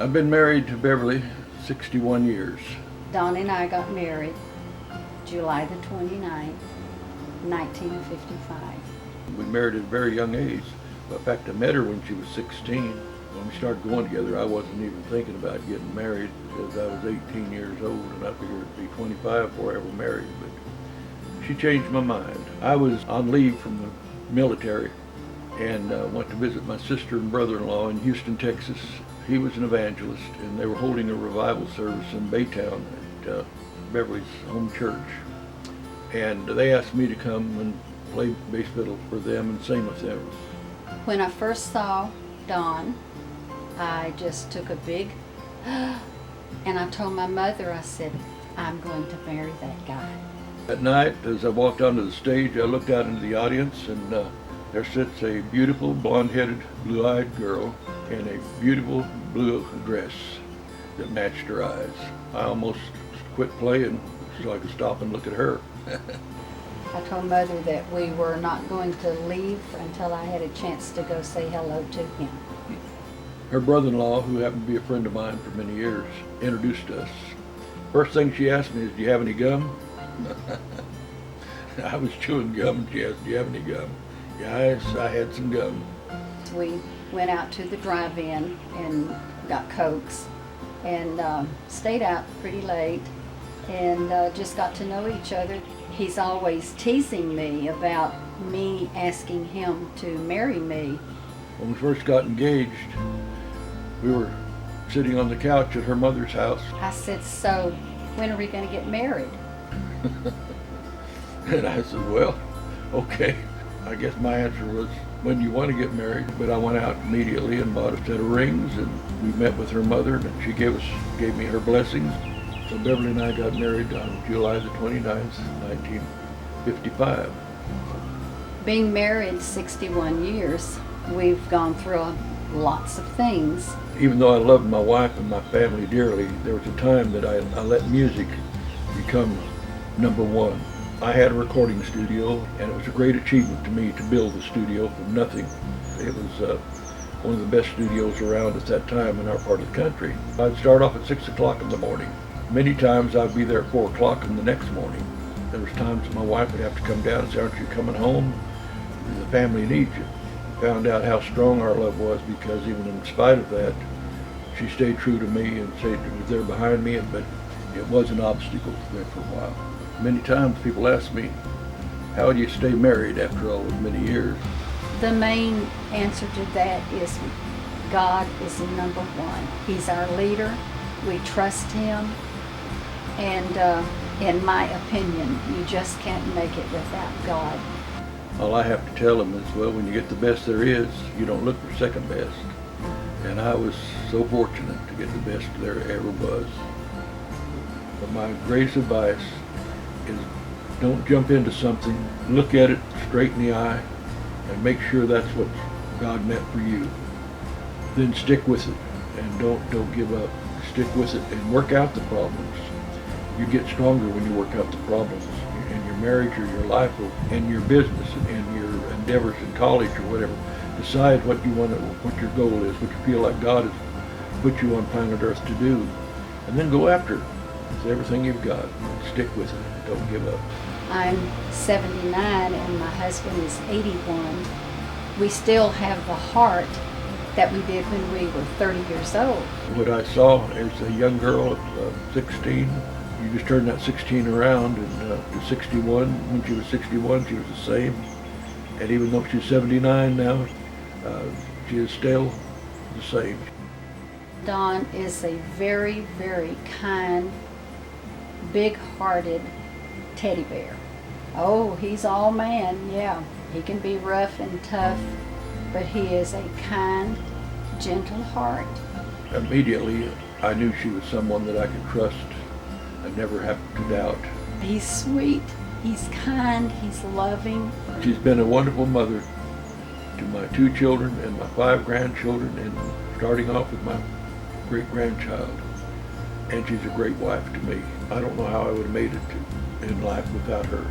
I've been married to Beverly 61 years. Don and I got married July the 29th, 1955. We married at a very young age. In fact, I met her when she was 16. When we started going together, I wasn't even thinking about getting married because I was 18 years old and I figured it'd be 25 before I ever married. But she changed my mind. I was on leave from the military and went to visit my sister and brother-in-law in Houston, Texas. He was an evangelist and they were holding a revival service in Baytown at Beverly's home church. And they asked me to come and play bass fiddle for them and sing with them. When I first saw Don, I just took a big and I told my mother, I said, I'm going to marry that guy. At night, as I walked onto the stage, I looked out into the audience and there sits a beautiful blonde-headed, blue-eyed girl in a beautiful blue dress that matched her eyes. I almost quit playing so I could stop and look at her. I told Mother that we were not going to leave until I had a chance to go say hello to him. Her brother-in-law, who happened to be a friend of mine for many years, introduced us. First thing she asked me is, do you have any gum? I was chewing gum and she asked, do you have any gum? Yes, I had some gum. We went out to the drive-in and got Cokes and stayed out pretty late and just got to know each other. He's always teasing me about me asking him to marry me. When we first got engaged, we were sitting on the couch at her mother's house. I said, so when are we going to get married? And I said, well, okay. I guess my answer was, when do you want to get married? But I went out immediately and bought a set of rings, and we met with her mother, and she gave me her blessings. So Beverly and I got married on July the 29th, 1955. Being married 61 years, we've gone through lots of things. Even though I loved my wife and my family dearly, there was a time that I let music become number one. I had a recording studio, and it was a great achievement to me to build a studio from nothing. It was one of the best studios around at that time in our part of the country. I'd start off at 6 o'clock in the morning. Many times I'd be there at 4 o'clock in the next morning. There was times my wife would have to come down and say, aren't you coming home? The family needs you. Found out how strong our love was because even in spite of that, she stayed true to me and stayed there behind me, but it was an obstacle there for a while. Many times people ask me, how do you stay married after all those many years? The main answer to that is God is number one. He's our leader. We trust him. And in my opinion, you just can't make it without God. All I have to tell them is, well, when you get the best there is, you don't look for second best. And I was so fortunate to get the best there ever was. But my greatest advice is don't jump into something, look at it straight in the eye, and make sure that's what God meant for you. Then stick with it, and don't give up. Stick with it and work out the problems. You get stronger when you work out the problems in your marriage or your life or in your business and your endeavors in college or whatever. Decide what you want, what your goal is, what you feel like God has put you on planet Earth to do, and then go after it with everything you've got. Stick with it. Don't give up. I'm 79 and my husband is 81. We still have the heart that we did when we were 30 years old. What I saw is a young girl of 16. You just turn that 16 around and to 61. When she was 61, she was the same. And even though she's 79 now, she is still the same. Don is a very, very kind, big-hearted teddy bear. Oh, he's all man, yeah. He can be rough and tough, but he is a kind, gentle heart. Immediately, I knew she was someone that I could trust and never have to doubt. He's sweet, he's kind, he's loving. She's been a wonderful mother to my 2 children and my 5 grandchildren, and starting off with my great-grandchild. And she's a great wife to me. I don't know how I would have made it in life without her.